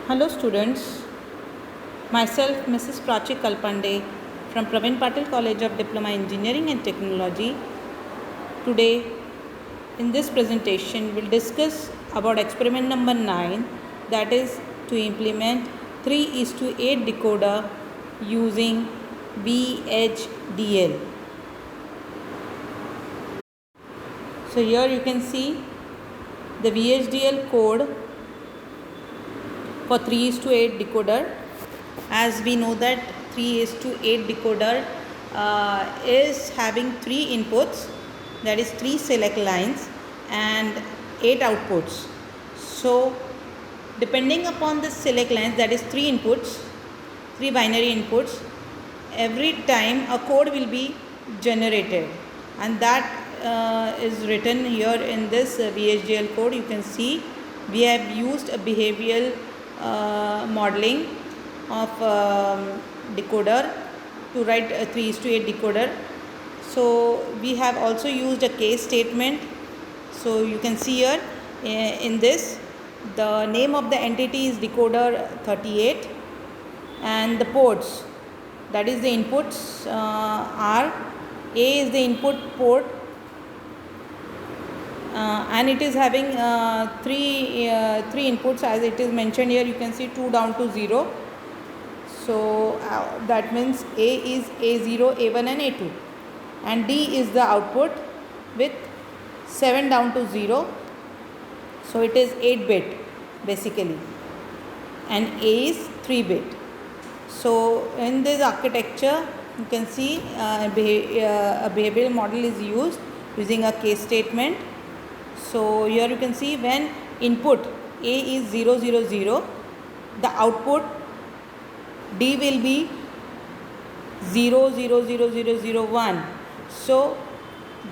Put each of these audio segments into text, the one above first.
Hello students, myself Mrs. Prachi Kalpande from Pravin Patil College of Diploma Engineering and Technology. Today in this presentation we'll discuss about experiment number 9, that is to implement 3:8 decoder using VHDL. So here you can see the VHDL code for 3:8 decoder. As we know that 3:8 decoder is having 3 inputs, that is 3 select lines and 8 outputs. So depending upon the select lines, that is 3 inputs, 3 binary inputs, every time a code will be generated, and that is written here in this VHDL code. You can see we have used a behavioral modeling of decoder to write a 3:8 decoder. So we have also used a case statement. So you can see here in this, the name of the entity is decoder 38 and the ports, that is the inputs, are A is the input port, and it is having three inputs, as it is mentioned here. You can see 2 down to 0. So that means A is A0, A1 and A2, and D is the output with 7 down to 0. So it is 8 bit basically, and A is 3 bit. So in this architecture you can see a behavioral model is used using a case statement. So here you can see when input A is 0 0 0, the output D will be 0 0 0 0 0 1. So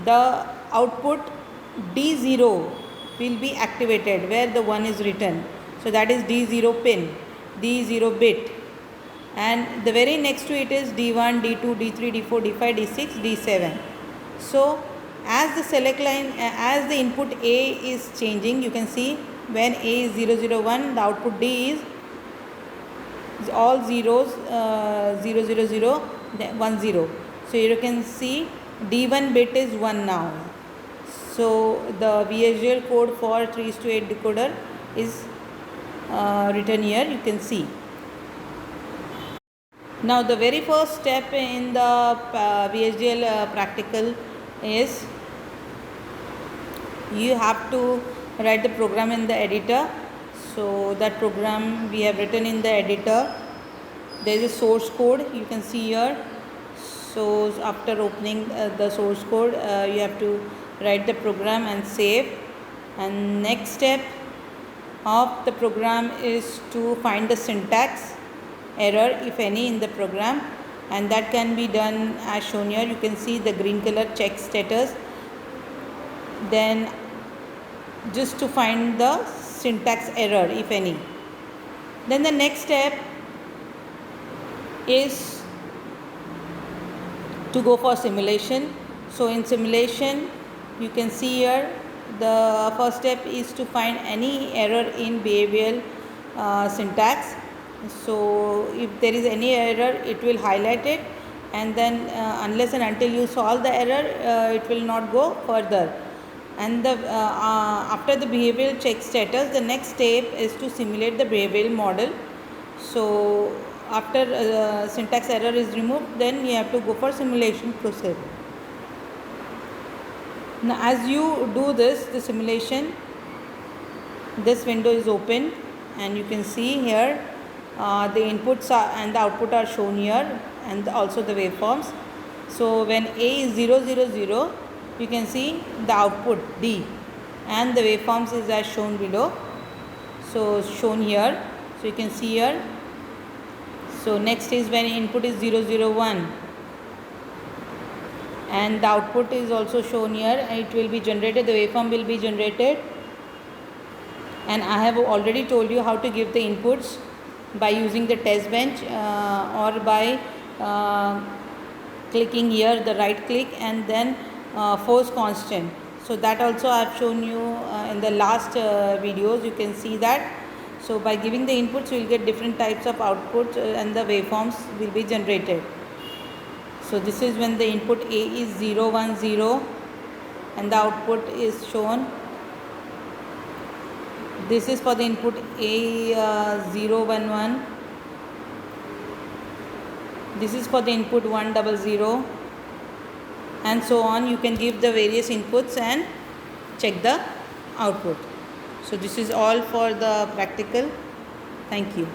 the output D0 will be activated where the 1 is written. So that is D0 pin, D0 bit, and the very next to it is D1, D2, D3, D4, D5, D6, D7. So as the select line, as the input A is changing, you can see when A is 0 0 1, the output D is all zeros, 0 0 0 1 0. So here you can see D1 bit is 1 now. So the VHDL code for 3:8 decoder is written here, you can see. Now the very first step in the VHDL practical is you have to write the program in the editor. So that program we have written in the editor. There is a source code, you can see here. So after opening the source code, you have to write the program and save. And next step of the program is to find the syntax error, if any, in the program, and that can be done as shown here. You can see the green color check status. Then just to find the syntax error, if any. Then the next step is to go for simulation. So in simulation you can see here the first step is to find any error in behavioral syntax. So if there is any error, it will highlight it, and then unless and until you solve the error, it will not go further. And the after the behavioral check status, the next step is to simulate the behavioral model. So after syntax error is removed, then you have to go for simulation process. Now as you do this, the simulation, this window is open, and you can see here the inputs are and the output are shown here, and also the waveforms. So when A is 0 0 0, you can see the output D, and the waveforms is as shown below. So shown here, so you can see here. So next is when input is 0 0 1, and the output is also shown here, and it will be generated, the waveform will be generated. And I have already told you how to give the inputs by using the test bench, or by clicking here the right click and then force constant. So that also I have shown you in the last videos, you can see that. So by giving the inputs, we will get different types of outputs and the waveforms will be generated. So this is when the input A is 0, 1, 0 and the output is shown. This is for the input A 0, 1, 1. This is for the input 1, 0, 0 and so on. You can give the various inputs and check the output. So this is all for the practical. Thank you.